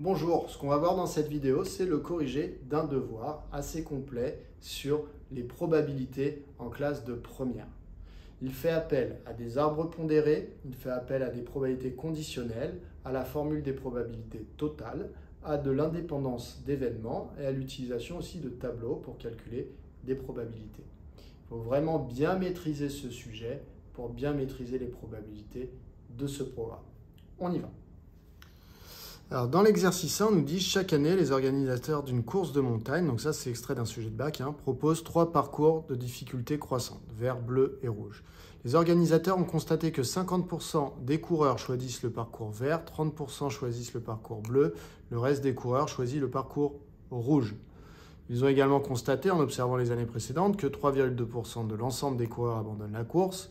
Bonjour, ce qu'on va voir dans cette vidéo, c'est le corrigé d'un devoir assez complet sur les probabilités en classe de première. Il fait appel à des arbres pondérés, il fait appel à des probabilités conditionnelles, à la formule des probabilités totales, à de l'indépendance d'événements et à l'utilisation aussi de tableaux pour calculer des probabilités. Il faut vraiment bien maîtriser ce sujet pour bien maîtriser les probabilités de ce programme. On y va. Alors, dans l'exercice 1, on nous dit chaque année, les organisateurs d'une course de montagne, donc ça c'est extrait d'un sujet de bac, proposent 3 parcours de difficulté croissante, vert, bleu et rouge. Les organisateurs ont constaté que 50% des coureurs choisissent le parcours vert, 30% choisissent le parcours bleu, le reste des coureurs choisit le parcours rouge. Ils ont également constaté, en observant les années précédentes, que 3,2% de l'ensemble des coureurs abandonnent la course,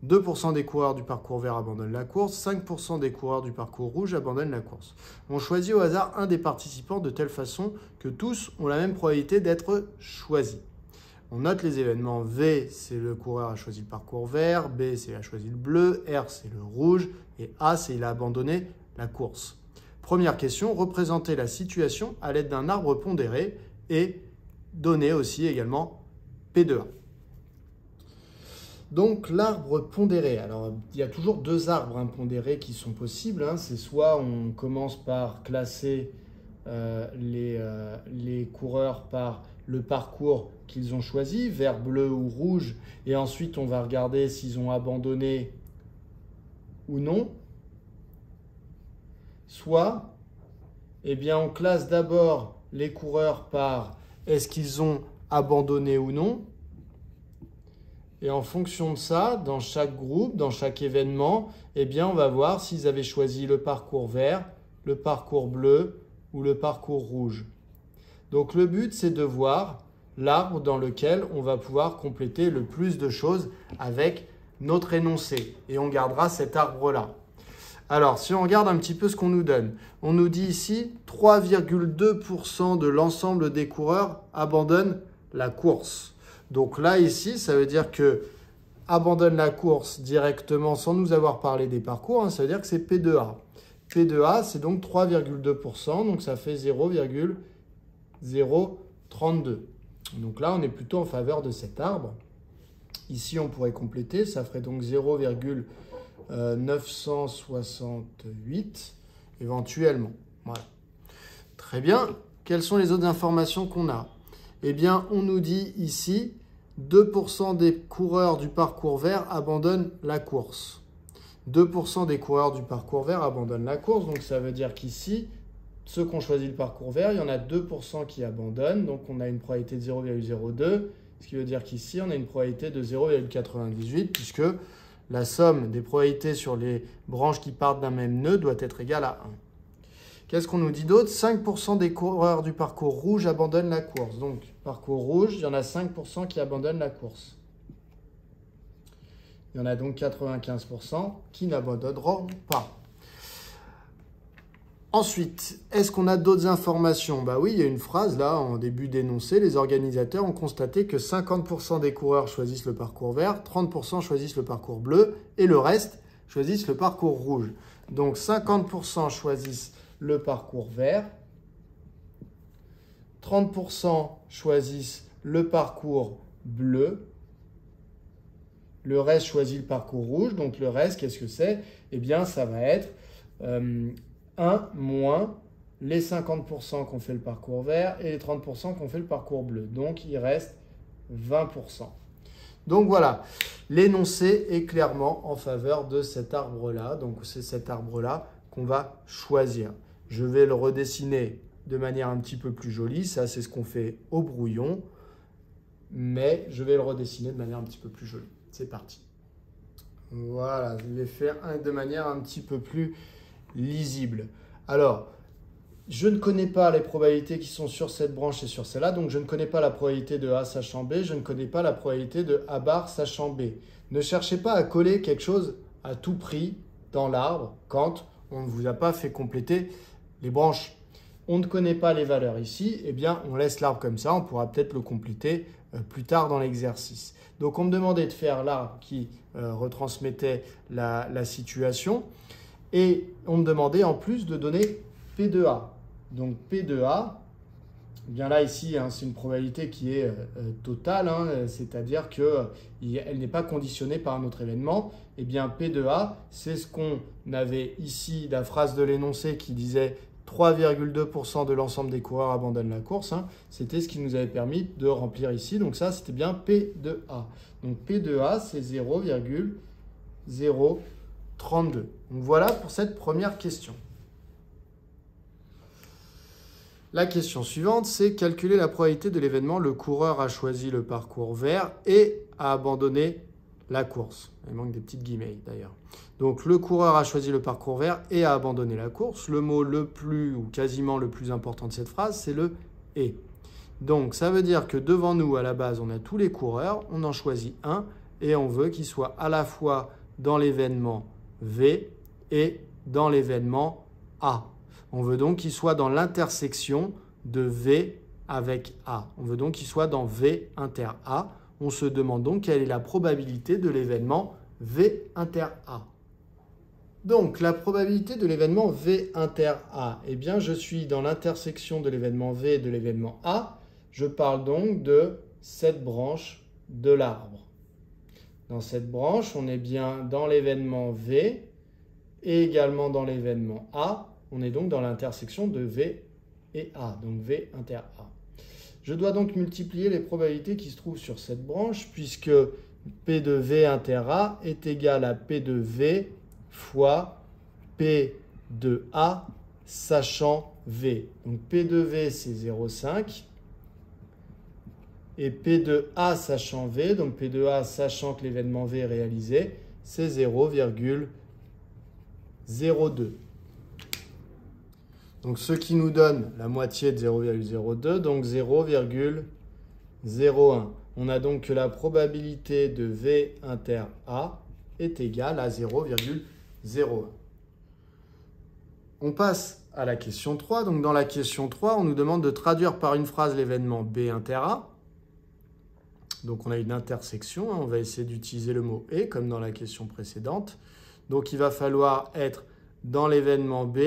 2% des coureurs du parcours vert abandonnent la course, 5% des coureurs du parcours rouge abandonnent la course. On choisit au hasard un des participants de telle façon que tous ont la même probabilité d'être choisis. On note les événements. V, c'est le coureur a choisi le parcours vert, B, c'est il a choisi le bleu, R, c'est le rouge, et A, c'est il a abandonné la course. Première question, représenter la situation à l'aide d'un arbre pondéré et donner aussi également P de A. Donc l'arbre pondéré, alors il y a toujours deux arbres pondérés qui sont possibles. C'est soit on commence par classer les coureurs par le parcours qu'ils ont choisi, vert, bleu ou rouge, et ensuite on va regarder s'ils ont abandonné ou non. Soit on classe d'abord les coureurs par est-ce qu'ils ont abandonné ou non. Et en fonction de ça, dans chaque groupe, dans chaque événement, on va voir s'ils avaient choisi le parcours vert, le parcours bleu ou le parcours rouge. Donc le but, c'est de voir l'arbre dans lequel on va pouvoir compléter le plus de choses avec notre énoncé. Et on gardera cet arbre-là. Alors, si on regarde un petit peu ce qu'on nous donne, on nous dit ici 3,2% de l'ensemble des coureurs abandonnent la course. Donc là, ici, ça veut dire que abandonne la course directement sans nous avoir parlé des parcours. Ça veut dire que c'est P de A. P de A, c'est donc 3,2%, donc ça fait 0,032. Donc là, on est plutôt en faveur de cet arbre. Ici, on pourrait compléter, ça ferait donc 0,968 éventuellement. Voilà. Très bien. Quelles sont les autres informations qu'on a ? On nous dit ici, 2% des coureurs du parcours vert abandonnent la course. 2% des coureurs du parcours vert abandonnent la course, donc ça veut dire qu'ici, ceux qui ont choisi le parcours vert, il y en a 2% qui abandonnent, donc on a une probabilité de 0,02, ce qui veut dire qu'ici, on a une probabilité de 0,98, puisque la somme des probabilités sur les branches qui partent d'un même nœud doit être égale à 1. Qu'est-ce qu'on nous dit d'autre? 5% des coureurs du parcours rouge abandonnent la course. Donc, parcours rouge, il y en a 5% qui abandonnent la course. Il y en a donc 95% qui n'abandonneront pas. Ensuite, est-ce qu'on a d'autres informations? Oui, il y a une phrase là, en début d'énoncé. Les organisateurs ont constaté que 50% des coureurs choisissent le parcours vert, 30% choisissent le parcours bleu et le reste choisissent le parcours rouge. Donc, 50% choisissent le parcours vert, 30% choisissent le parcours bleu, le reste choisit le parcours rouge, donc le reste, qu'est-ce que c'est? Ça va être 1 moins les 50% qui ont fait le parcours vert et les 30% qui ont fait le parcours bleu. Donc, il reste 20%. Donc voilà, l'énoncé est clairement en faveur de cet arbre-là. Donc, c'est cet arbre-là qu'on va choisir. Je vais le redessiner de manière un petit peu plus jolie. Ça, c'est ce qu'on fait au brouillon. Mais je vais le redessiner de manière un petit peu plus jolie. C'est parti. Voilà, je l'ai fait de manière un petit peu plus lisible. Alors, je ne connais pas les probabilités qui sont sur cette branche et sur celle-là. Donc, je ne connais pas la probabilité de A sachant B. Je ne connais pas la probabilité de A bar sachant B. Ne cherchez pas à coller quelque chose à tout prix dans l'arbre quand on ne vous a pas fait compléter les branches. On ne connaît pas les valeurs ici, on laisse l'arbre comme ça, on pourra peut-être le compléter plus tard dans l'exercice. Donc on me demandait de faire l'arbre qui retransmettait la situation et on me demandait en plus de donner P de A. Donc P de A, eh bien là ici, hein, c'est une probabilité qui est totale, hein, c'est-à-dire qu'elle n'est pas conditionnée par un autre événement. Eh bien P de A, c'est ce qu'on avait ici, la phrase de l'énoncé qui disait 3,2% de l'ensemble des coureurs abandonnent la course. Hein. C'était ce qui nous avait permis de remplir ici. Donc ça, c'était bien P de A. Donc P de A, c'est 0,032. Donc voilà pour cette première question. La question suivante, c'est calculer la probabilité de l'événement. Le coureur a choisi le parcours vert et a abandonné la course. Il manque des petites guillemets d'ailleurs. Donc le coureur a choisi le parcours vert et a abandonné la course. Le mot le plus ou quasiment le plus important de cette phrase, c'est le « et ». Donc ça veut dire que devant nous, à la base, on a tous les coureurs, on en choisit un et on veut qu'il soit à la fois dans l'événement V et dans l'événement A. On veut donc qu'il soit dans l'intersection de V avec A. On veut donc qu'il soit dans V inter A. On se demande donc quelle est la probabilité de l'événement V inter A. Donc, la probabilité de l'événement V inter A, eh bien, je suis dans l'intersection de l'événement V et de l'événement A. Je parle donc de cette branche de l'arbre. Dans cette branche, on est bien dans l'événement V et également dans l'événement A. On est donc dans l'intersection de V et A, donc V inter A. Je dois donc multiplier les probabilités qui se trouvent sur cette branche, puisque P de V inter A est égal à P de V fois P de A sachant V. Donc P de V, c'est 0,5. Et P de A sachant V, donc P de A sachant que l'événement V est réalisé, c'est 0,02. Donc ce qui nous donne la moitié de 0,02, donc 0,01. On a donc que la probabilité de V inter A est égale à 0,01. On passe à la question 3. Donc dans la question 3, on nous demande de traduire par une phrase l'événement B inter A. Donc on a une intersection, hein, on va essayer d'utiliser le mot « et » comme dans la question précédente. Donc il va falloir être dans l'événement B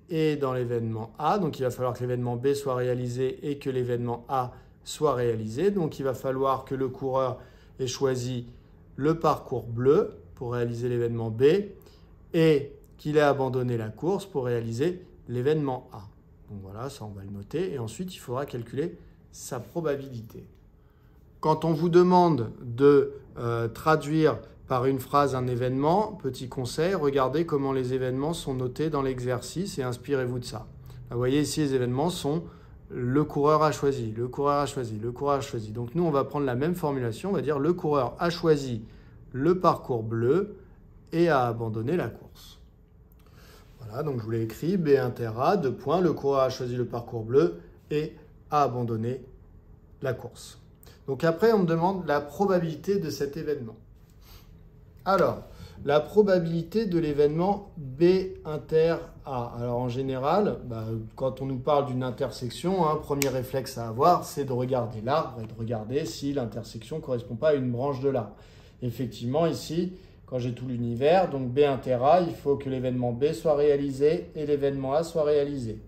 et dans l'événement A. Donc il va falloir que l'événement B soit réalisé et que l'événement A soit réalisé. Donc il va falloir que le coureur ait choisi le parcours bleu pour réaliser l'événement B et qu'il ait abandonné la course pour réaliser l'événement A. Donc voilà, ça on va le noter. Et ensuite, il faudra calculer sa probabilité. Quand on vous demande de traduire par une phrase un événement, petit conseil, regardez comment les événements sont notés dans l'exercice et inspirez-vous de ça. Là, vous voyez ici, les événements sont le coureur a choisi, le coureur a choisi, le coureur a choisi. Donc nous, on va prendre la même formulation, on va dire le coureur a choisi le parcours bleu et a abandonné la course. Voilà, donc je vous l'ai écrit, B inter A, deux points, le coureur a choisi le parcours bleu et a abandonné la course. Donc après, on me demande la probabilité de cet événement. Alors, la probabilité de l'événement B inter A. Alors en général, quand on nous parle d'une intersection, premier réflexe à avoir, c'est de regarder l'arbre et de regarder si l'intersection ne correspond pas à une branche de l'arbre. Effectivement, ici, quand j'ai tout l'univers, donc B inter A, il faut que l'événement B soit réalisé et l'événement A soit réalisé.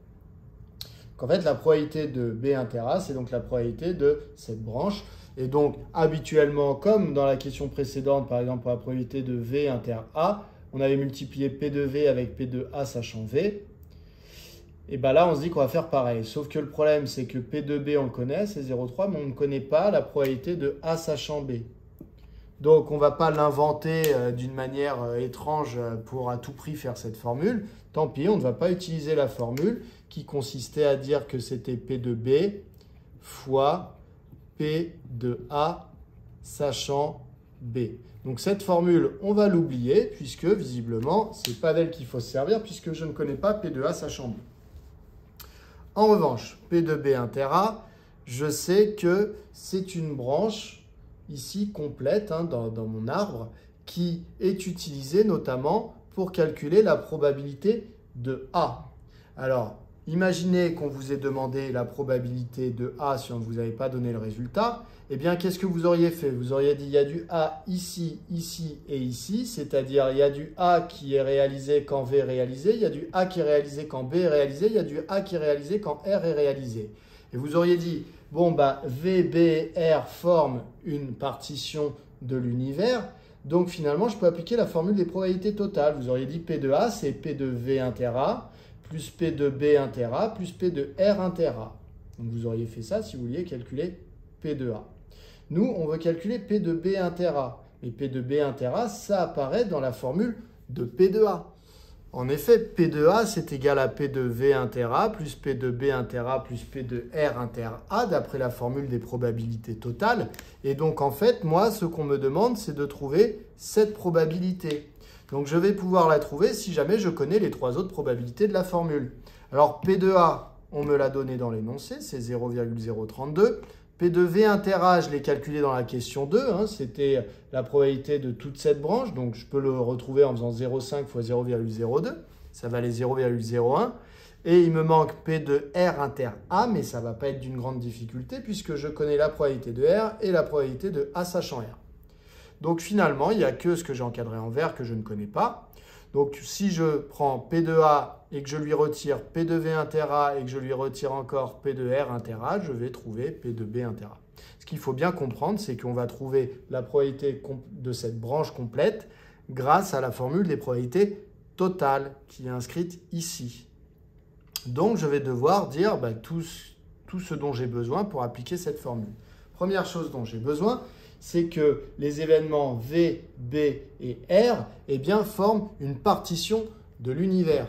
Donc en fait, la probabilité de B inter A, c'est donc la probabilité de cette branche. Et donc, habituellement, comme dans la question précédente, par exemple, pour la probabilité de V inter A, on avait multiplié P de V avec P de A sachant V. Et bien là, on se dit qu'on va faire pareil. Sauf que le problème, c'est que P de B, on le connaît, c'est 0,3, mais on ne connaît pas la probabilité de A sachant B. Donc, on ne va pas l'inventer d'une manière étrange pour à tout prix faire cette formule. Tant pis, on ne va pas utiliser la formule qui consistait à dire que c'était P de B fois P de A sachant B. Donc cette formule, on va l'oublier puisque visiblement, ce n'est pas d'elle qu'il faut se servir puisque je ne connais pas P de A sachant B. En revanche, P de B inter A, je sais que c'est une branche ici complète dans mon arbre qui est utilisée notamment pour calculer la probabilité de A. Alors, Imaginez qu'on vous ait demandé la probabilité de A si on ne vous avait pas donné le résultat. Eh bien, qu'est-ce que vous auriez fait? Vous auriez dit il y a du A ici, ici et ici, c'est-à-dire il y a du A qui est réalisé quand V est réalisé, il y a du A qui est réalisé quand B est réalisé, il y a du A qui est réalisé quand R est réalisé. Et vous auriez dit, bon, bah, V, B et R forment une partition de l'univers, donc finalement, je peux appliquer la formule des probabilités totales. Vous auriez dit P de A, c'est P de V inter A, plus P de B inter A, plus P de R inter A. Donc vous auriez fait ça si vous vouliez calculer P de A. Nous, on veut calculer P de B inter A. Mais P de B inter A, ça apparaît dans la formule de P de A. En effet, P de A, c'est égal à P de V inter A, plus P de B inter A, plus P de R inter A, d'après la formule des probabilités totales. Et donc, en fait, moi, ce qu'on me demande, c'est de trouver cette probabilité. Donc, je vais pouvoir la trouver si jamais je connais les trois autres probabilités de la formule. Alors, P de A, on me l'a donné dans l'énoncé, c'est 0,032. P de V inter A, je l'ai calculé dans la question 2, hein, c'était la probabilité de toute cette branche, donc je peux le retrouver en faisant 0,5 fois 0,02, ça valait 0,01. Et il me manque P de R inter A, mais ça ne va pas être d'une grande difficulté puisque je connais la probabilité de R et la probabilité de A sachant R. Donc finalement, il n'y a que ce que j'ai encadré en vert que je ne connais pas. Donc si je prends P de A et que je lui retire P de V inter A et que je lui retire encore P de R inter A, je vais trouver P de B inter A. Ce qu'il faut bien comprendre, c'est qu'on va trouver la probabilité de cette branche complète grâce à la formule des probabilités totales qui est inscrite ici. Donc je vais devoir dire tout ce dont j'ai besoin pour appliquer cette formule. Première chose dont j'ai besoin, c'est que les événements V, B et R forment une partition de l'univers.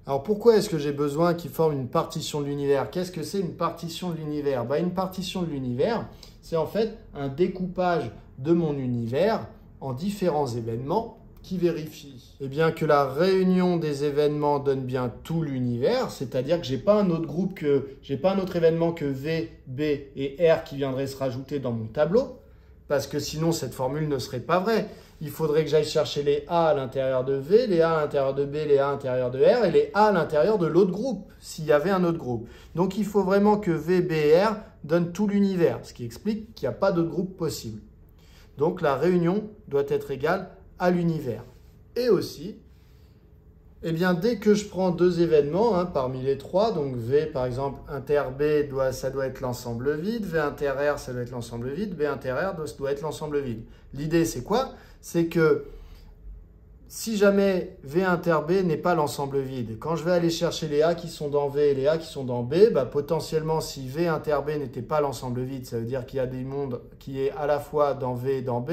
Alors pourquoi est-ce que j'ai besoin qu'ils forment une partition de l'univers? Qu'est-ce que c'est une partition de l'univers? Une partition de l'univers, c'est en fait un découpage de mon univers en différents événements qui vérifient que la réunion des événements donne bien tout l'univers, c'est-à-dire que j'ai pas un autre événement que V, B et R qui viendrait se rajouter dans mon tableau, parce que sinon cette formule ne serait pas vraie. Il faudrait que j'aille chercher les A à l'intérieur de V, les A à l'intérieur de B, les A à l'intérieur de R et les A à l'intérieur de l'autre groupe, s'il y avait un autre groupe. Donc il faut vraiment que V, B et R donnent tout l'univers, ce qui explique qu'il n'y a pas d'autre groupe possible. Donc la réunion doit être égale à l'univers. Et aussi, dès que je prends deux événements parmi les trois, donc V par exemple inter B, ça doit être l'ensemble vide, V inter R, ça doit être l'ensemble vide, B inter R, ça doit être l'ensemble vide. L'idée c'est quoi? C'est que si jamais V inter B n'est pas l'ensemble vide, quand je vais aller chercher les A qui sont dans V et les A qui sont dans B, potentiellement si V inter B n'était pas l'ensemble vide, ça veut dire qu'il y a des mondes qui est à la fois dans V et dans B.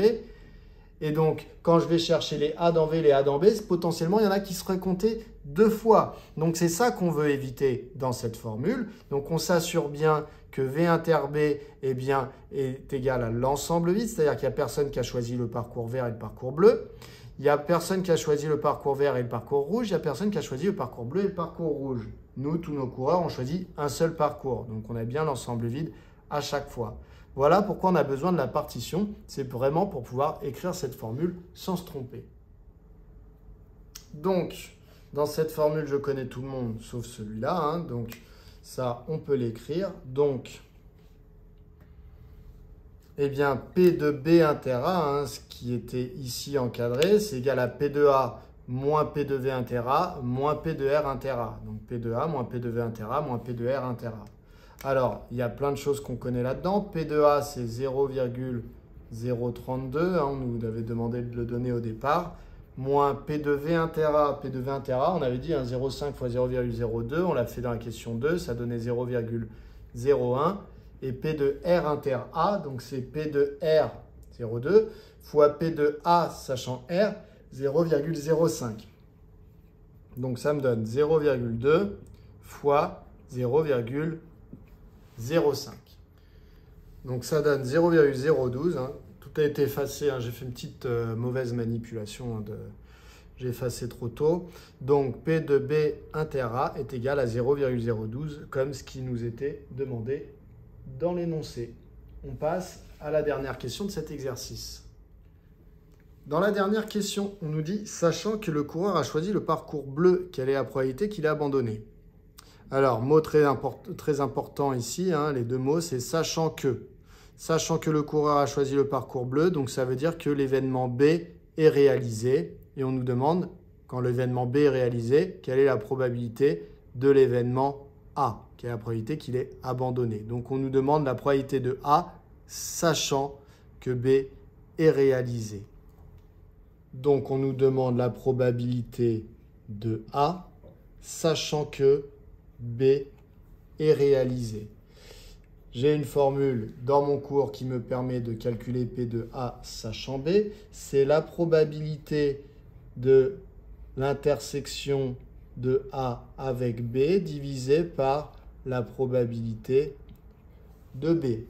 Et donc, quand je vais chercher les A dans V et les A dans B, potentiellement, il y en a qui seraient comptés deux fois. Donc, c'est ça qu'on veut éviter dans cette formule. Donc, on s'assure bien que V inter B est égal à l'ensemble vide, c'est-à-dire qu'il n'y a personne qui a choisi le parcours vert et le parcours bleu. Il n'y a personne qui a choisi le parcours vert et le parcours rouge. Il n'y a personne qui a choisi le parcours bleu et le parcours rouge. Nous, tous nos coureurs ont choisi un seul parcours. Donc, on a bien l'ensemble vide à chaque fois. Voilà pourquoi on a besoin de la partition. C'est vraiment pour pouvoir écrire cette formule sans se tromper. Donc, dans cette formule, je connais tout le monde sauf celui-là. Donc, ça, on peut l'écrire. Donc, P de B inter A, ce qui était ici encadré, c'est égal à P de A moins P de V inter A moins P de R inter A. Donc, P de A moins P de V inter A moins P de R inter A. Alors, il y a plein de choses qu'on connaît là-dedans. P de A, c'est 0,032. On nous avait demandé de le donner au départ. Moins P de V inter A. P de V inter A, on avait dit 0,5 fois 0,02. On l'a fait dans la question 2. Ça donnait 0,01. Et P de R inter A, donc c'est P de R, 0,2, fois P de A, sachant R, 0,05. Donc ça me donne 0,2 fois 0,05. Donc ça donne 0,012. Tout a été effacé. J'ai fait une petite mauvaise manipulation. J'ai effacé trop tôt. Donc P de B inter A est égal à 0,012 comme ce qui nous était demandé dans l'énoncé. On passe à la dernière question de cet exercice. Dans la dernière question, on nous dit, sachant que le coureur a choisi le parcours bleu, quelle est la probabilité qu'il ait abandonné? Alors, mot très important ici, hein, les deux mots, c'est sachant que. Sachant que le coureur a choisi le parcours bleu, donc ça veut dire que l'événement B est réalisé. Et on nous demande, quand l'événement B est réalisé, quelle est la probabilité de l'événement A? Quelle est la probabilité qu'il est abandonné? Donc on nous demande la probabilité de A, sachant que B est réalisé. Donc on nous demande la probabilité de A, sachant que B est réalisé. J'ai une formule dans mon cours qui me permet de calculer P de A sachant B. C'est la probabilité de l'intersection de A avec B divisée par la probabilité de B.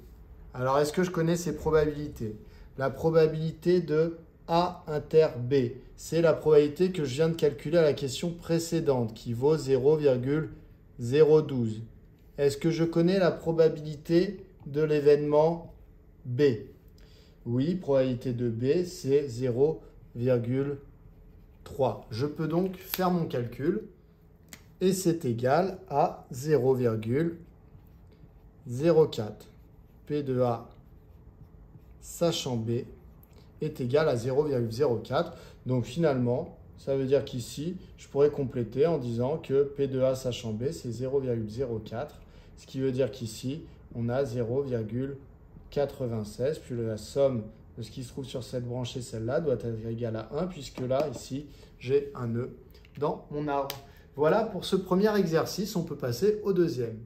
Alors, est-ce que je connais ces probabilités? La probabilité de A inter B, c'est la probabilité que je viens de calculer à la question précédente qui vaut 0,012. Est-ce que je connais la probabilité de l'événement B? Oui, probabilité de B, c'est 0,3. Je peux donc faire mon calcul et c'est égal à 0,04. P de A sachant B est égal à 0,04. Donc finalement, ça veut dire qu'ici, je pourrais compléter en disant que P de A sachant B, c'est 0,04. Ce qui veut dire qu'ici, on a 0,96. Puis la somme de ce qui se trouve sur cette branche et celle-là doit être égale à 1, puisque là, ici, j'ai un nœud dans mon arbre. Voilà pour ce premier exercice. On peut passer au deuxième.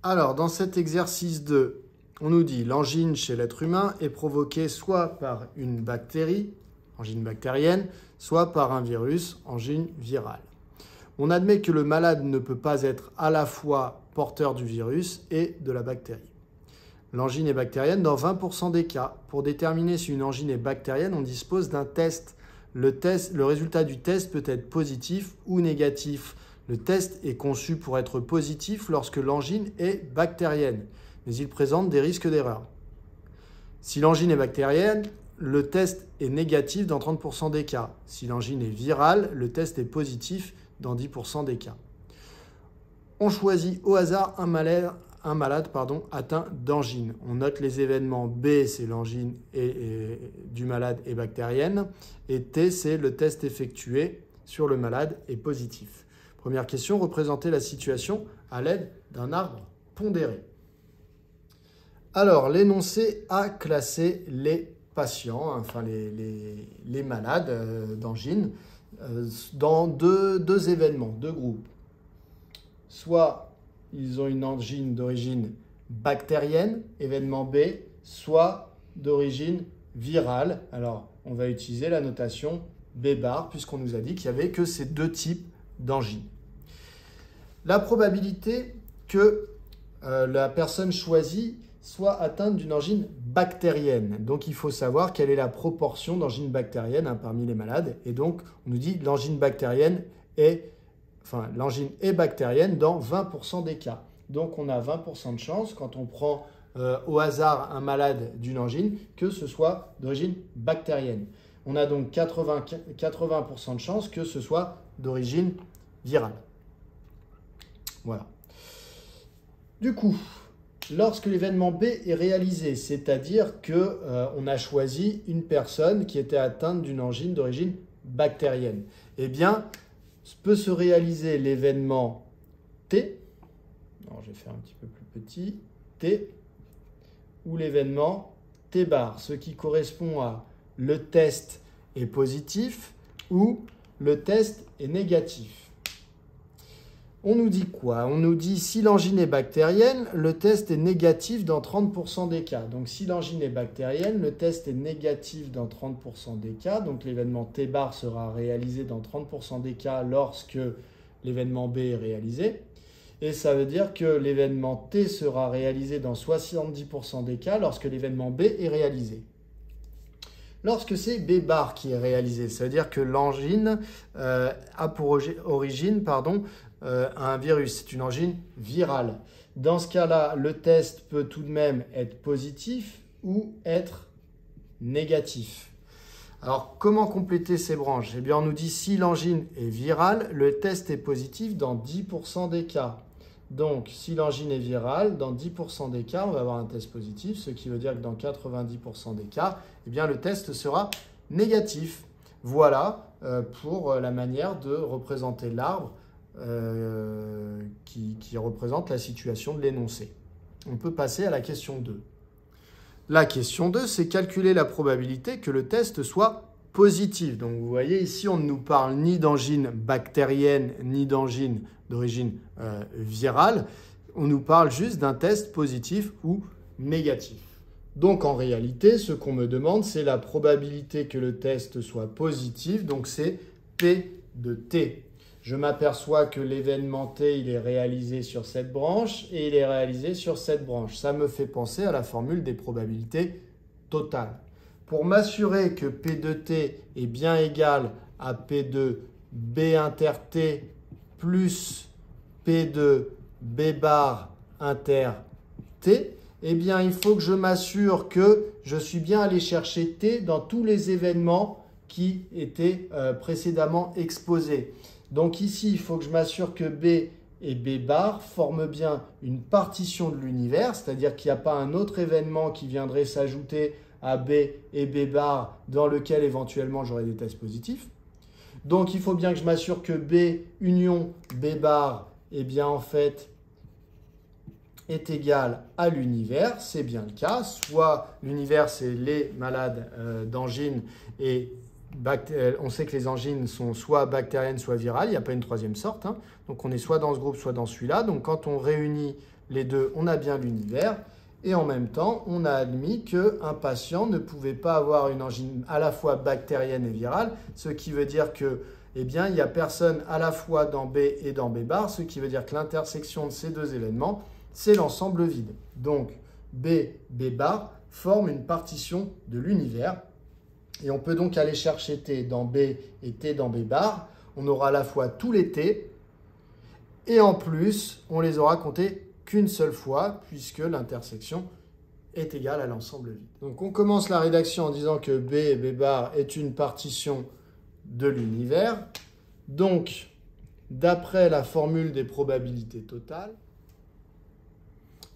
Alors, dans cet exercice 2, on nous dit l'angine chez l'être humain est provoquée soit par une bactérie, angine bactérienne, soit par un virus, angine virale. On admet que le malade ne peut pas être à la fois porteur du virus et de la bactérie. L'angine est bactérienne dans 20% des cas. Pour déterminer si une angine est bactérienne, on dispose d'un test. Le résultat du test peut être positif ou négatif. Le test est conçu pour être positif lorsque l'angine est bactérienne, mais il présente des risques d'erreur. Si l'angine est bactérienne, le test est négatif dans 30% des cas. Si l'angine est virale, le test est positif dans 10% des cas. On choisit au hasard un malade atteint d'angine. On note les événements. B, c'est l'angine du malade est bactérienne. Et T, c'est le test effectué sur le malade est positif. Première question, représenter la situation à l'aide d'un arbre pondéré. Alors, l'énoncé a classé les patients, enfin les malades d'angine, dans deux événements, deux groupes. Soit ils ont une angine d'origine bactérienne, événement B, soit d'origine virale. Alors, on va utiliser la notation B bar, puisqu'on nous a dit qu'il n'y avait que ces deux types d'angine. La probabilité que la personne choisie soit atteinte d'une angine bactérienne. Donc, il faut savoir quelle est la proportion d'angine bactérienne parmi les malades. Et donc, on nous dit que l'angine est bactérienne dans 20% des cas. Donc, on a 20% de chance, quand on prend au hasard un malade d'une angine, que ce soit d'origine bactérienne. On a donc 80% de chance que ce soit d'origine virale. Voilà. Du coup, lorsque l'événement B est réalisé, c'est-à-dire qu'on a choisi une personne qui était atteinte d'une angine d'origine bactérienne, eh bien, peut se réaliser l'événement T, alors je vais faire un petit peu plus petit, T, ou l'événement T bar, ce qui correspond à le test est positif ou le test est négatif. On nous dit quoi? On nous dit si l'angine est bactérienne, le test est négatif dans 30% des cas. Donc si l'angine est bactérienne, le test est négatif dans 30% des cas. Donc l'événement T bar sera réalisé dans 30% des cas lorsque l'événement B est réalisé. Et ça veut dire que l'événement T sera réalisé dans 70% des cas lorsque l'événement B est réalisé. Lorsque c'est B bar qui est réalisé, ça veut dire que l'angine a pour origine un virus, c'est une angine virale. Dans ce cas-là, le test peut tout de même être positif ou être négatif. Alors, comment compléter ces branches? Eh bien, on nous dit si l'angine est virale, le test est positif dans 10% des cas. Donc, si l'angine est virale, dans 10% des cas, on va avoir un test positif, ce qui veut dire que dans 90% des cas, eh bien, le test sera négatif. Voilà pour la manière de représenter l'arbre qui représente la situation de l'énoncé. On peut passer à la question 2. La question 2, c'est calculer la probabilité que le test soit positif. Donc vous voyez ici, on ne nous parle ni d'angine bactérienne, ni d'angine d'origine virale. On nous parle juste d'un test positif ou négatif. Donc en réalité, ce qu'on me demande, c'est la probabilité que le test soit positif. Donc c'est P de T. Je m'aperçois que l'événement T, il est réalisé sur cette branche et il est réalisé sur cette branche. Ça me fait penser à la formule des probabilités totales. Pour m'assurer que P de T est bien égal à P de B inter T plus P de B bar inter T, eh bien, il faut que je m'assure que je suis bien allé chercher T dans tous les événements qui étaient précédemment exposés. Donc ici, il faut que je m'assure que B et B bar forment bien une partition de l'univers, c'est-à-dire qu'il n'y a pas un autre événement qui viendrait s'ajouter à B et B bar dans lequel éventuellement j'aurai des tests positifs. Donc il faut bien que je m'assure que B union B bar, eh bien en fait, est égal à l'univers, c'est bien le cas. Soit l'univers, c'est les malades d'angine et on sait que les angines sont soit bactériennes, soit virales, il n'y a pas une troisième sorte. Hein. Donc on est soit dans ce groupe, soit dans celui-là. Donc quand on réunit les deux, on a bien l'univers. Et en même temps, on a admis qu'un patient ne pouvait pas avoir une angine à la fois bactérienne et virale, ce qui veut dire que, eh bien, il n'y a personne à la fois dans B et dans B bar, ce qui veut dire que l'intersection de ces deux événements, c'est l'ensemble vide. Donc, B, B bar forment une partition de l'univers. Et on peut donc aller chercher T dans B et T dans B bar. On aura à la fois tous les T. Et en plus, on les aura comptés qu'une seule fois, puisque l'intersection est égale à l'ensemble vide. Donc on commence la rédaction en disant que B et B bar est une partition de l'univers. Donc, d'après la formule des probabilités totales,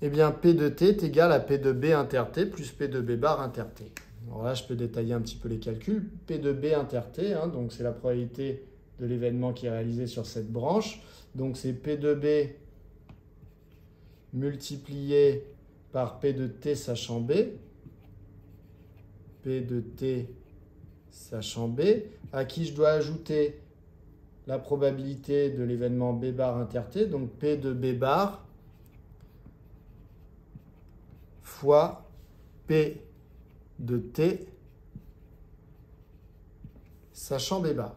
eh bien, P de T est égal à P de B inter T plus P de B bar inter T. Alors là, je peux détailler un petit peu les calculs. P de B inter T, hein, donc c'est la probabilité de l'événement qui est réalisé sur cette branche. Donc c'est P de B multiplié par P de T sachant B. P de T sachant B, à qui je dois ajouter la probabilité de l'événement B bar inter T, donc P de B bar fois P de T sachant B bar.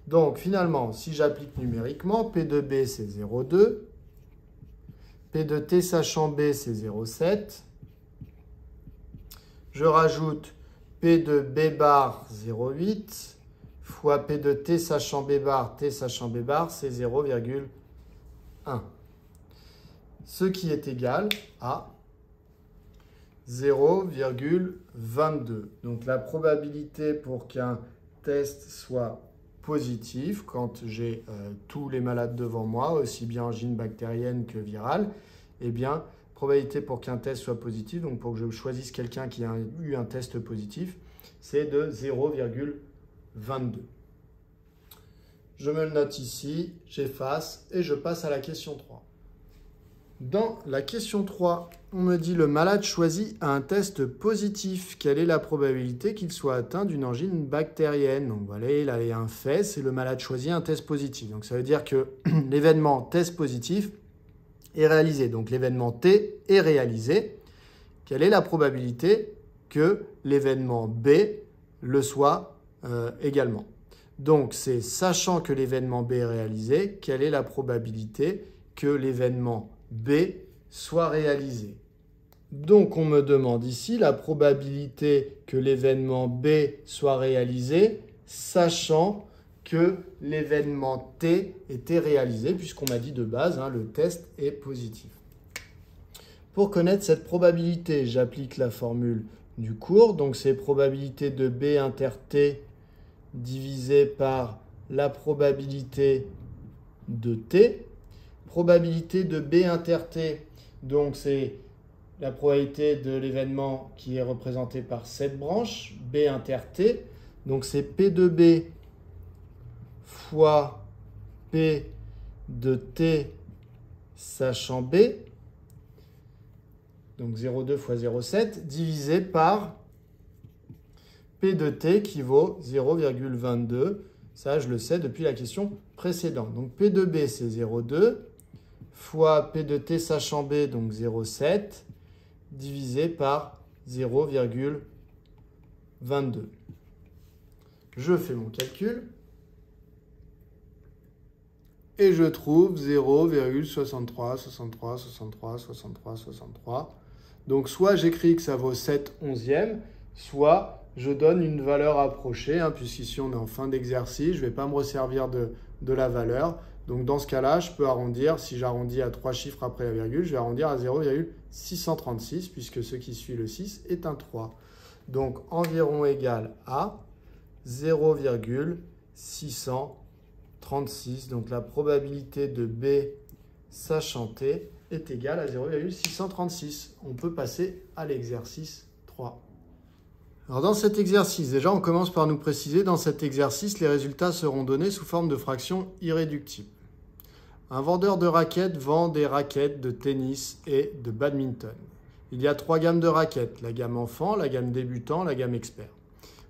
Donc finalement, si j'applique numériquement, P de B c'est 0,2, P de T sachant B c'est 0,7, je rajoute P de B bar 0,8 fois P de T sachant B bar c'est 0,1. Ce qui est égal à 0,22. Donc la probabilité pour qu'un test soit positif, quand j'ai tous les malades devant moi, aussi bien angine bactérienne que virale, eh bien, probabilité pour qu'un test soit positif, donc pour que je choisisse quelqu'un qui a eu un test positif, c'est de 0,22. Je me le note ici, j'efface et je passe à la question 3. Dans la question 3, on me dit le malade choisit un test positif. Quelle est la probabilité qu'il soit atteint d'une angine bactérienne? Donc voilà, il a un fait, c'est le malade choisit un test positif. Donc ça veut dire que l'événement test positif est réalisé. Donc l'événement T est réalisé. Quelle est la probabilité que l'événement B le soit également? Donc c'est sachant que l'événement B est réalisé, quelle est la probabilité que l'événement B soit réalisé. Donc on me demande ici la probabilité que l'événement B soit réalisé, sachant que l'événement T était réalisé, puisqu'on m'a dit de base, hein, le test est positif. Pour connaître cette probabilité, j'applique la formule du cours, donc c'est probabilité de B inter T divisé par la probabilité de T. probabilité de B inter T, donc c'est la probabilité de l'événement qui est représentée par cette branche, B inter T. Donc c'est P de B fois P de T sachant B, donc 0,2 fois 0,7, divisé par P de T qui vaut 0,22. Ça, je le sais depuis la question précédente. Donc P de B, c'est 0,2 fois P de T sachant B, donc 0,7, divisé par 0,22. Je fais mon calcul et je trouve 0,63. Donc soit j'écris que ça vaut 7 onzièmes, soit je donne une valeur approchée, puisqu'ici on est en fin d'exercice, je ne vais pas me resservir de la valeur. Donc dans ce cas-là, je peux arrondir, si j'arrondis à 3 chiffres après la virgule, je vais arrondir à 0,636, puisque ce qui suit le 6 est un 3. Donc environ égal à 0,636. Donc la probabilité de B sachant T est égale à 0,636. On peut passer à l'exercice 3. Alors dans cet exercice, déjà on commence par nous préciser, dans cet exercice, les résultats seront donnés sous forme de fractions irréductibles. Un vendeur de raquettes vend des raquettes de tennis et de badminton. Il y a 3 gammes de raquettes, la gamme enfant, la gamme débutant, la gamme expert.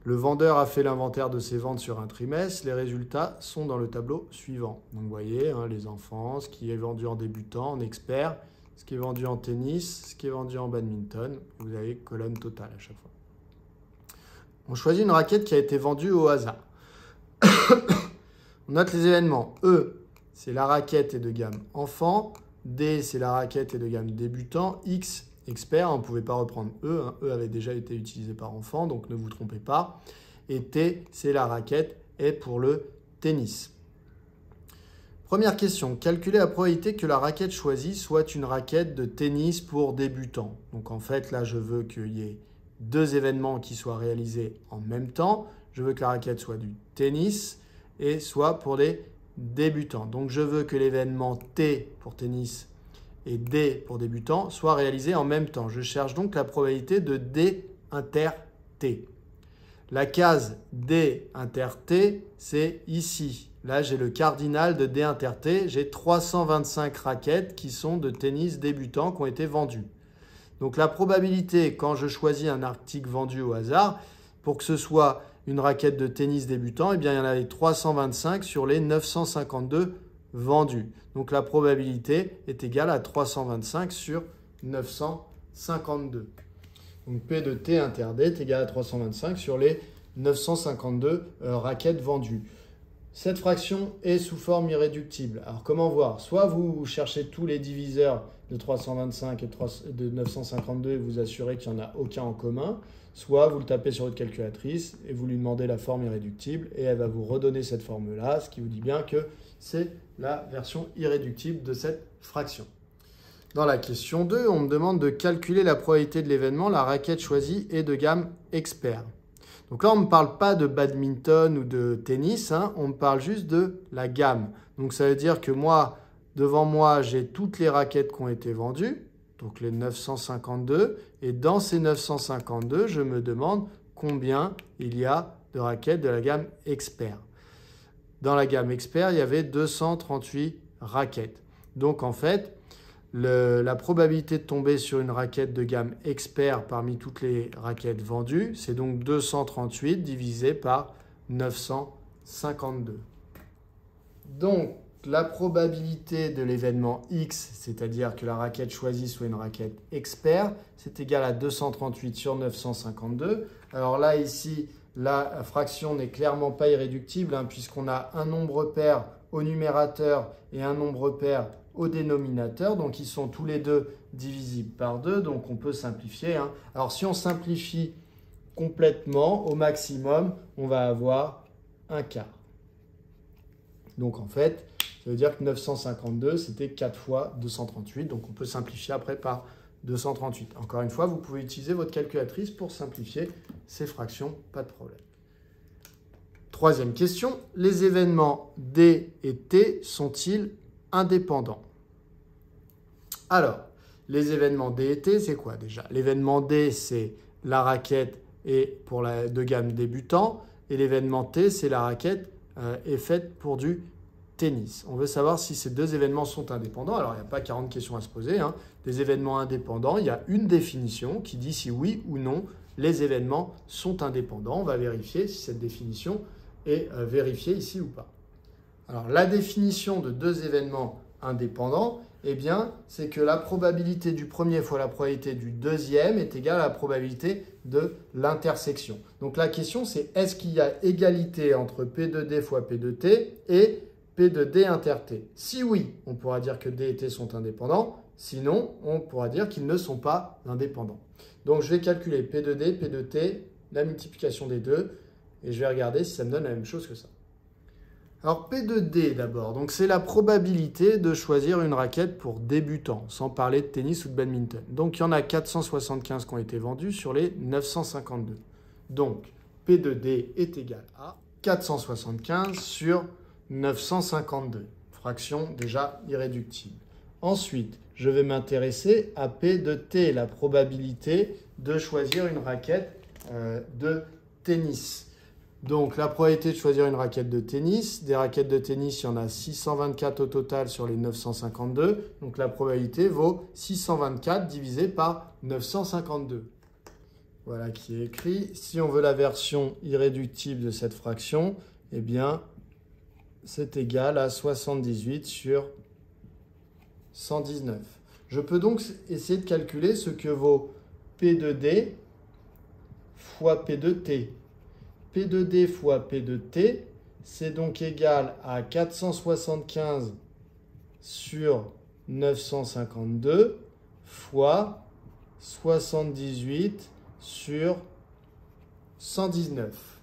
Le vendeur a fait l'inventaire de ses ventes sur un trimestre. Les résultats sont dans le tableau suivant. Donc vous voyez, les enfants, ce qui est vendu en débutant, en expert, ce qui est vendu en tennis, ce qui est vendu en badminton. Vous avez colonne totale à chaque fois. On choisit une raquette qui a été vendue au hasard. On note les événements. E, c'est la raquette est de gamme enfant. D, c'est la raquette est de gamme débutant. X, expert, on ne pouvait pas reprendre E. E avait déjà été utilisé par enfant, donc ne vous trompez pas. Et T, c'est la raquette est pour le tennis. Première question, calculer la probabilité que la raquette choisie soit une raquette de tennis pour débutants. Donc en fait, là, je veux qu'il y ait 2 événements qui soient réalisés en même temps. Je veux que la raquette soit du tennis et soit pour les débutants. Donc je veux que l'événement T pour tennis et D pour débutants soient réalisés en même temps. Je cherche donc la probabilité de D inter T. La case D inter T, c'est ici. Là, j'ai le cardinal de D inter T. J'ai 325 raquettes qui sont de tennis débutants qui ont été vendues. Donc la probabilité, quand je choisis un article vendu au hasard, pour que ce soit une raquette de tennis débutant, eh bien, il y en avait 325 sur les 952 vendus. Donc la probabilité est égale à 325 sur 952. Donc P de T inter D est égal à 325 sur les 952 raquettes vendues. Cette fraction est sous forme irréductible. Alors comment voir? Soit vous cherchez tous les diviseurs de 325 et de 952 et vous assurez qu'il n'y en a aucun en commun, soit vous le tapez sur votre calculatrice et vous lui demandez la forme irréductible et elle va vous redonner cette forme-là, ce qui vous dit bien que c'est la version irréductible de cette fraction. Dans la question 2, on me demande de calculer la probabilité de l'événement, la raquette choisie est de gamme expert. Donc là, on ne me parle pas de badminton ou de tennis, on me parle juste de la gamme. Donc ça veut dire que moi, devant moi, j'ai toutes les raquettes qui ont été vendues, donc les 952. Et dans ces 952, je me demande combien il y a de raquettes de la gamme expert. Dans la gamme expert, il y avait 238 raquettes. Donc en fait, la probabilité de tomber sur une raquette de gamme expert parmi toutes les raquettes vendues, c'est donc 238 divisé par 952. Donc, la probabilité de l'événement X, c'est-à-dire que la raquette choisie soit une raquette expert, c'est égal à 238 sur 952. Alors là, ici, la fraction n'est clairement pas irréductible puisqu'on a un nombre pair au numérateur et un nombre pair au dénominateur. Donc, ils sont tous les deux divisibles par 2. Donc, on peut simplifier. Alors, si on simplifie complètement, au maximum, on va avoir un quart. Donc, en fait, ça veut dire que 952, c'était 4 fois 238. Donc, on peut simplifier après par 238. Encore une fois, vous pouvez utiliser votre calculatrice pour simplifier ces fractions, pas de problème. Troisième question, les événements D et T sont-ils indépendants? Alors, les événements D et T, c'est quoi déjà? L'événement D, c'est la raquette de gamme débutant. Et l'événement T, c'est la raquette est faite pour du tennis. On veut savoir si ces deux événements sont indépendants. Alors, il n'y a pas 40 questions à se poser. Des événements indépendants, il y a une définition qui dit si oui ou non les événements sont indépendants. On va vérifier si cette définition est vérifiée ici ou pas. Alors, la définition de deux événements indépendants, eh bien, c'est que la probabilité du premier fois la probabilité du deuxième est égale à la probabilité de l'intersection. Donc, la question, c'est est-ce qu'il y a égalité entre P de D fois P de T et P de D inter T? Si oui, on pourra dire que D et T sont indépendants. Sinon, on pourra dire qu'ils ne sont pas indépendants. Donc, je vais calculer P de D, P de T, la multiplication des deux, et je vais regarder si ça me donne la même chose que ça. Alors, P de D d'abord, donc c'est la probabilité de choisir une raquette pour débutant, sans parler de tennis ou de badminton. Donc, il y en a 475 qui ont été vendus sur les 952. Donc, P de D est égal à 475 sur 952, fraction déjà irréductible. Ensuite, je vais m'intéresser à P de T, la probabilité de choisir une raquette de tennis. Donc, la probabilité de choisir une raquette de tennis, des raquettes de tennis, il y en a 624 au total sur les 952. Donc, la probabilité vaut 624 divisé par 952. Voilà qui est écrit. Si on veut la version irréductible de cette fraction, eh bien, c'est égal à 78 sur 119. Je peux donc essayer de calculer ce que vaut P de D fois P de T. P de D fois P de T, c'est donc égal à 475 sur 952 fois 78 sur 119.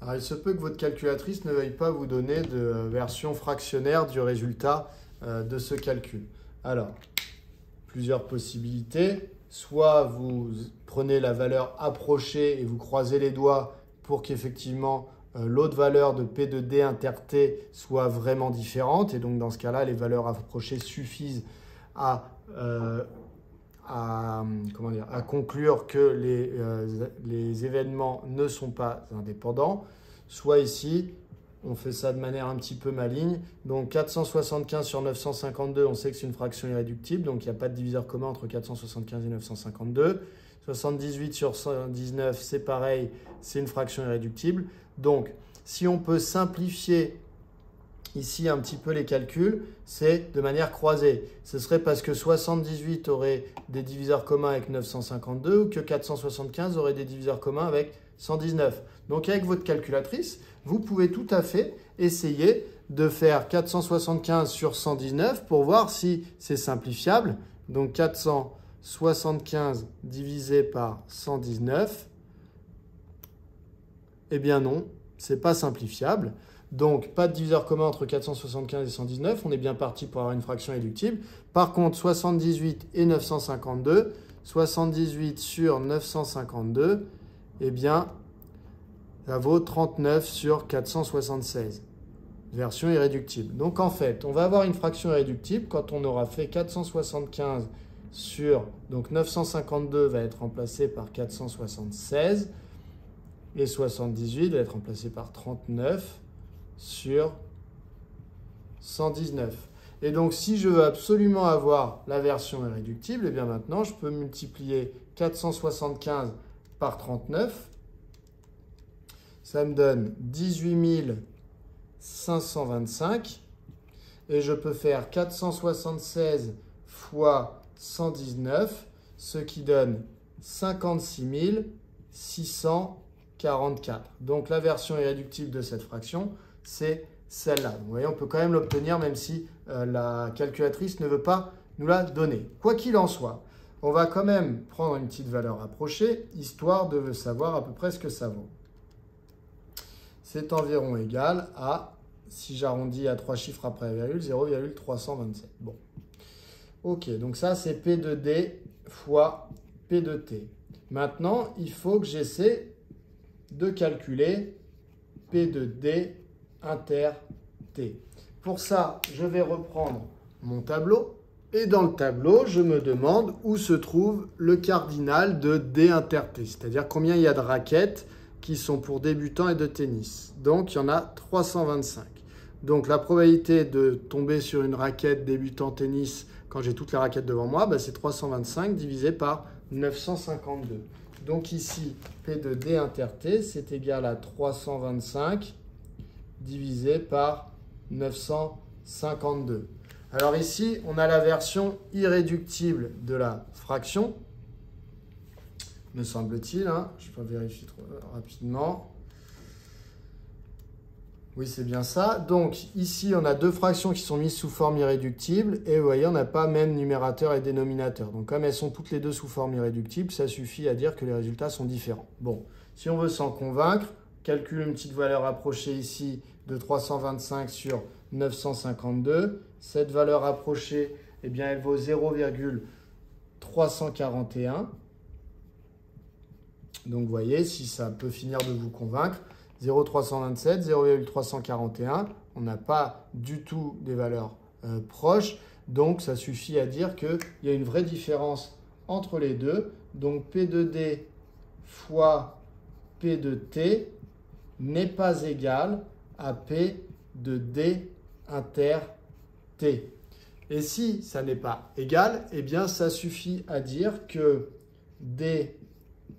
Alors, il se peut que votre calculatrice ne veuille pas vous donner de version fractionnaire du résultat de ce calcul. Alors, plusieurs possibilités. Soit vous prenez la valeur approchée et vous croisez les doigts pour qu'effectivement l'autre valeur de P de D inter T soit vraiment différente. Et donc, dans ce cas-là, les valeurs approchées suffisent à conclure que les événements ne sont pas indépendants. Soit ici, on fait ça de manière un petit peu maligne. Donc 475 sur 952, on sait que c'est une fraction irréductible. Donc il n'y a pas de diviseur commun entre 475 et 952. 78 sur 119, c'est pareil, c'est une fraction irréductible. Donc si on peut simplifier ici un petit peu les calculs, c'est de manière croisée. Ce serait parce que 78 aurait des diviseurs communs avec 952 ou que 475 aurait des diviseurs communs avec 119. Donc avec votre calculatrice, vous pouvez tout à fait essayer de faire 475 sur 119 pour voir si c'est simplifiable. Donc 475 divisé par 119, eh bien non, ce n'est pas simplifiable. Donc, pas de diviseur commun entre 475 et 119. On est bien parti pour avoir une fraction irréductible. Par contre, 78 et 952, 78 sur 952, eh bien, ça vaut 39 sur 476. Version irréductible. Donc, en fait, on va avoir une fraction irréductible quand on aura fait 475 sur... Donc, 952 va être remplacé par 476 et 78 va être remplacé par 39 sur 119. Et donc, si je veux absolument avoir la version irréductible, eh bien maintenant, je peux multiplier 475 par 39. Ça me donne 18 525. Et je peux faire 476 fois 119, ce qui donne 56 644. Donc, la version irréductible de cette fraction, c'est celle-là. Vous voyez, on peut quand même l'obtenir même si la calculatrice ne veut pas nous la donner. Quoi qu'il en soit, on va quand même prendre une petite valeur rapprochée, histoire de savoir à peu près ce que ça vaut. C'est environ égal à, si j'arrondis à 3 chiffres après la virgule, 0,327. Bon. Ok, donc ça c'est P de D fois P de T. Maintenant, il faut que j'essaie de calculer P de D inter T. Pour ça, je vais reprendre mon tableau. Et dans le tableau, je me demande où se trouve le cardinal de D inter T, c'est-à-dire combien il y a de raquettes qui sont pour débutants et de tennis. Donc, il y en a 325. Donc, la probabilité de tomber sur une raquette débutant tennis quand j'ai toutes les raquettes devant moi, bah, c'est 325 divisé par 952. Donc ici, P de D inter T, c'est égal à 325 divisé par 952. Alors ici, on a la version irréductible de la fraction, me semble-t-il, hein. Je peux vérifier rapidement. Oui, c'est bien ça. Donc ici, on a deux fractions qui sont mises sous forme irréductible et vous voyez, on n'a pas même numérateur et dénominateur. Donc comme elles sont toutes les deux sous forme irréductible, ça suffit à dire que les résultats sont différents. Bon, si on veut s'en convaincre, calcule une petite valeur approchée ici de 325 sur 952. Cette valeur approchée, eh bien, elle vaut 0,341. Donc vous voyez, si ça peut finir de vous convaincre, 0,327, 0,341, on n'a pas du tout des valeurs proches. Donc, ça suffit à dire qu'il y a une vraie différence entre les deux. Donc, P de D fois P de T n'est pas égal à P de D inter T. Et si ça n'est pas égal, eh bien, ça suffit à dire que D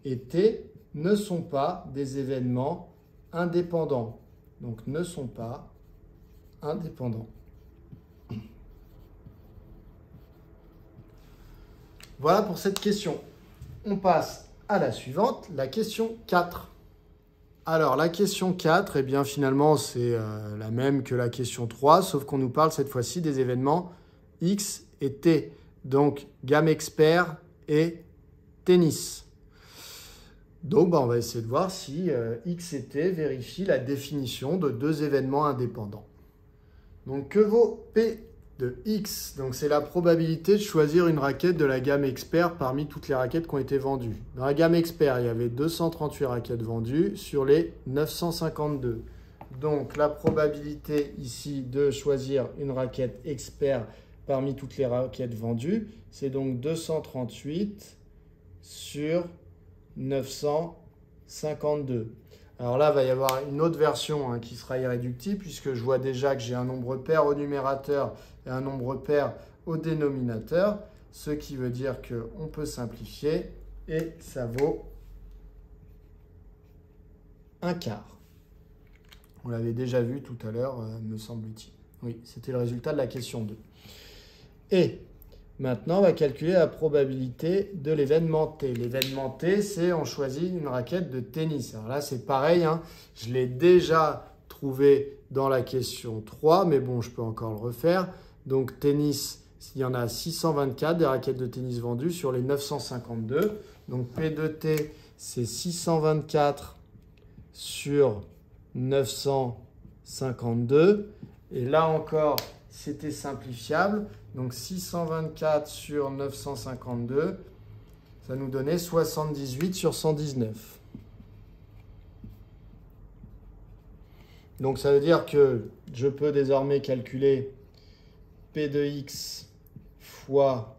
et T ne sont pas des événements indépendants, donc ne sont pas indépendants. Voilà pour cette question. On passe à la suivante, la question 4. Alors, la question 4, eh bien, finalement, c'est la même que la question 3, sauf qu'on nous parle cette fois-ci des événements X et T, donc gamme expert et tennis. Donc, on va essayer de voir si X et T vérifient la définition de deux événements indépendants. Donc, que vaut P de X? Donc, c'est la probabilité de choisir une raquette de la gamme expert parmi toutes les raquettes qui ont été vendues. Dans la gamme expert, il y avait 238 raquettes vendues sur les 952. Donc, la probabilité ici de choisir une raquette expert parmi toutes les raquettes vendues, c'est donc 238 sur 952. Alors là, il va y avoir une autre version qui sera irréductible puisque je vois déjà que j'ai un nombre pair au numérateur et un nombre pair au dénominateur, ce qui veut dire qu'on peut simplifier et ça vaut un quart. On l'avait déjà vu tout à l'heure, me semble-t-il. Oui, c'était le résultat de la question 2. Et maintenant, on va calculer la probabilité de l'événement T. L'événement T, c'est on choisit une raquette de tennis. Alors là, c'est pareil, je l'ai déjà trouvé dans la question 3, mais bon, je peux encore le refaire. Donc, tennis, il y en a 624 des raquettes de tennis vendues sur les 952. Donc, P de T, c'est 624 sur 952. Et là encore, c'était simplifiable. Donc 624 sur 952, ça nous donnait 78 sur 119. Donc ça veut dire que je peux désormais calculer P de X fois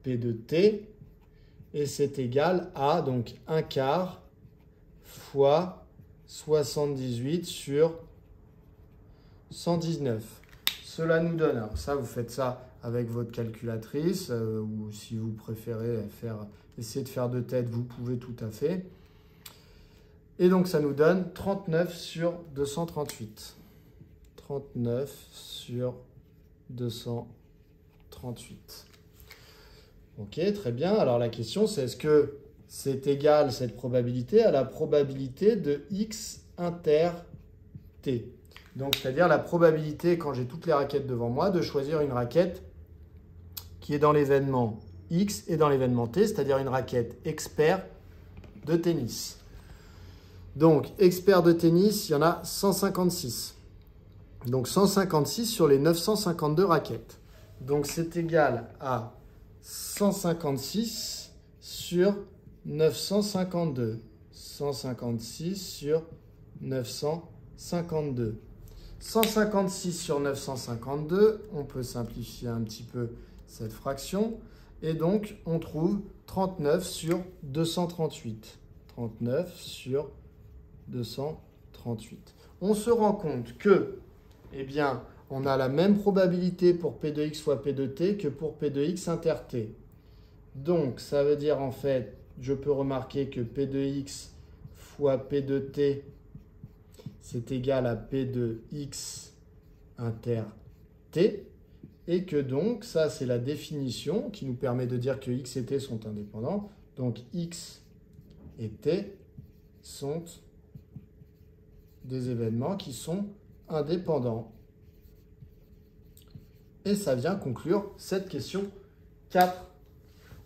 P de T, et c'est égal à donc 1 quart fois 78 sur 119. Cela nous donne, alors ça vous faites ça avec votre calculatrice ou si vous préférez essayer de faire de tête, vous pouvez tout à fait. Et donc ça nous donne 39 sur 238. 39 sur 238. Ok, très bien. Alors la question c'est est-ce que c'est égal cette probabilité à la probabilité de X inter T? Donc, c'est-à-dire la probabilité, quand j'ai toutes les raquettes devant moi, de choisir une raquette qui est dans l'événement X et dans l'événement T, c'est-à-dire une raquette expert de tennis. Donc, expert de tennis, il y en a 156. Donc, 156 sur les 952 raquettes. Donc, c'est égal à 156 sur 952. 156 sur 952. 156 sur 952, on peut simplifier un petit peu cette fraction. Et donc, on trouve 39 sur 238. 39 sur 238. On se rend compte que, eh bien, on a la même probabilité pour P de x fois P de t que pour P de x inter t. Donc, ça veut dire en fait, je peux remarquer que P de x fois P de t, c'est égal à P de x inter t. Et que donc, ça c'est la définition qui nous permet de dire que x et t sont indépendants. Donc, x et t sont des événements qui sont indépendants. Et ça vient conclure cette question 4.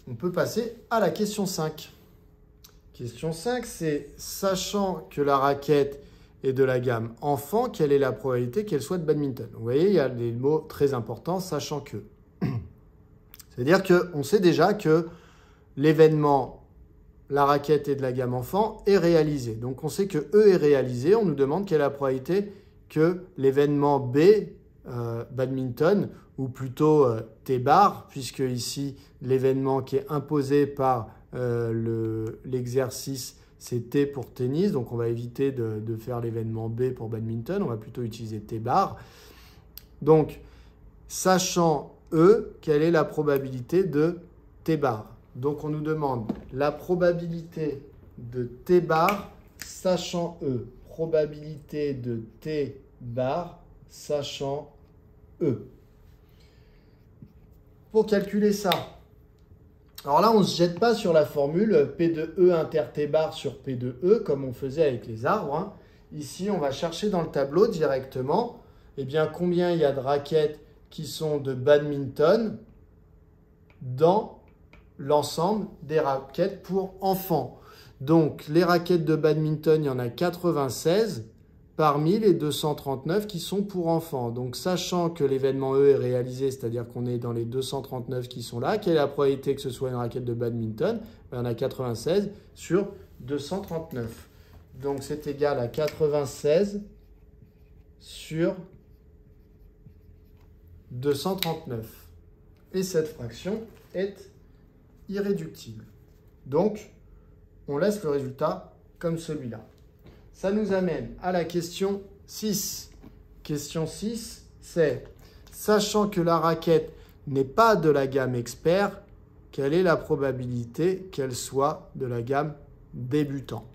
On peut passer à la question 5. Question 5, c'est sachant que la raquette est de la gamme enfant, quelle est la probabilité qu'elle soit de badminton? Vous voyez, il y a des mots très importants, sachant que. C'est-à-dire qu'on sait déjà que l'événement, la raquette est de la gamme enfant, est réalisé. Donc on sait que E est réalisé, on nous demande quelle est la probabilité que l'événement B, badminton, ou plutôt T bar, puisque ici l'événement qui est imposé par l'exercice, c'est T pour tennis, donc on va éviter de faire l'événement B pour badminton, on va plutôt utiliser T bar. Donc, sachant E, quelle est la probabilité de T bar? Donc on nous demande la probabilité de T bar sachant E. Probabilité de T bar sachant E. Pour calculer ça, alors là, on ne se jette pas sur la formule P de E inter T bar sur P de E, comme on faisait avec les arbres, hein. Ici, on va chercher dans le tableau directement eh bien, combien il y a de raquettes qui sont de badminton dans l'ensemble des raquettes pour enfants. Donc, les raquettes de badminton, il y en a 96 parmi les 239 qui sont pour enfants. Donc, sachant que l'événement E est réalisé, c'est-à-dire qu'on est dans les 239 qui sont là, quelle est la probabilité que ce soit une raquette de badminton? Il y en a 96 sur 239. Donc, c'est égal à 96 sur 239. Et cette fraction est irréductible. Donc, on laisse le résultat comme celui-là. Ça nous amène à la question 6. Question 6, c'est sachant que la raquette n'est pas de la gamme expert, quelle est la probabilité qu'elle soit de la gamme débutant?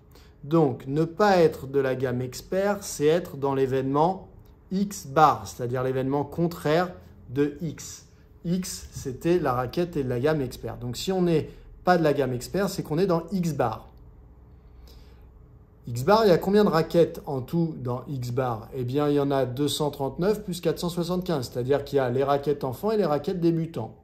Donc, ne pas être de la gamme expert, c'est être dans l'événement X bar, c'est-à-dire l'événement contraire de X. X, c'était la raquette et de la gamme expert. Donc, si on n'est pas de la gamme expert, c'est qu'on est dans X bar. X bar, il y a combien de raquettes en tout dans X bar? Eh bien, il y en a 239 plus 475, c'est-à-dire qu'il y a les raquettes enfants et les raquettes débutants.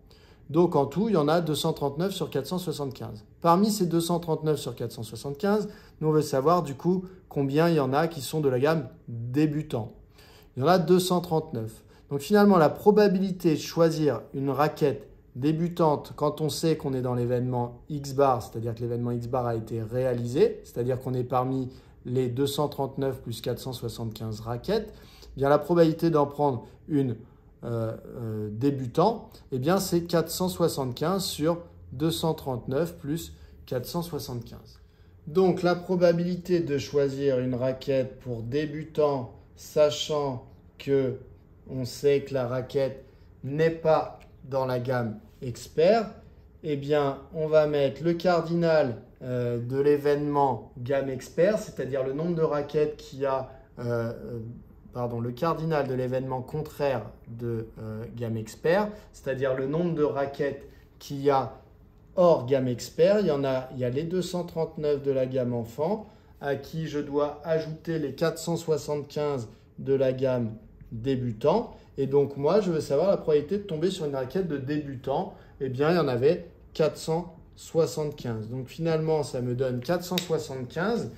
Donc, en tout, il y en a 239 sur 475. Parmi ces 239 sur 475, nous, on veut savoir du coup combien il y en a qui sont de la gamme débutant. Il y en a 239. Donc, finalement, la probabilité de choisir une raquette débutante quand on sait qu'on est dans l'événement X bar, c'est-à-dire que l'événement X bar a été réalisé, c'est-à-dire qu'on est parmi les 239 plus 475 raquettes, eh bien la probabilité d'en prendre une débutant, eh bien c'est 475 sur 239 plus 475. Donc la probabilité de choisir une raquette pour débutant, sachant que on sait que la raquette n'est pas dans la gamme expert, eh bien, on va mettre le cardinal de l'événement gamme expert, c'est-à-dire le nombre de raquettes qui a, le cardinal de l'événement contraire de gamme expert, c'est-à-dire le nombre de raquettes qu'il y a hors gamme expert. Il y a les 239 de la gamme enfant, à qui je dois ajouter les 475 de la gamme débutant. Et donc, moi, je veux savoir la probabilité de tomber sur une raquette de débutant. Eh bien, il y en avait 475. Donc, finalement, ça me donne 475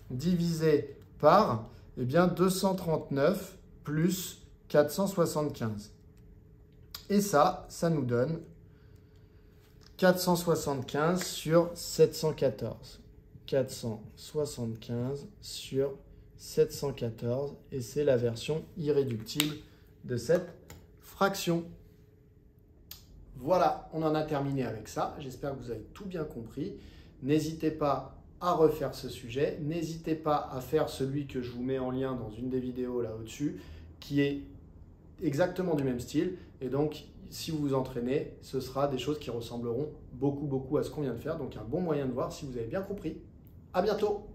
divisé par 239 plus 475. Et ça nous donne 475 sur 714. 475 sur 714 et c'est la version irréductible de cette fraction. Voilà, on en a terminé avec ça. J'espère que vous avez tout bien compris. N'hésitez pas à refaire ce sujet. N'hésitez pas à faire celui que je vous mets en lien dans une des vidéos là au-dessus, qui est exactement du même style. Et donc, si vous vous entraînez, ce sera des choses qui ressembleront beaucoup à ce qu'on vient de faire. Donc, un bon moyen de voir si vous avez bien compris. À bientôt!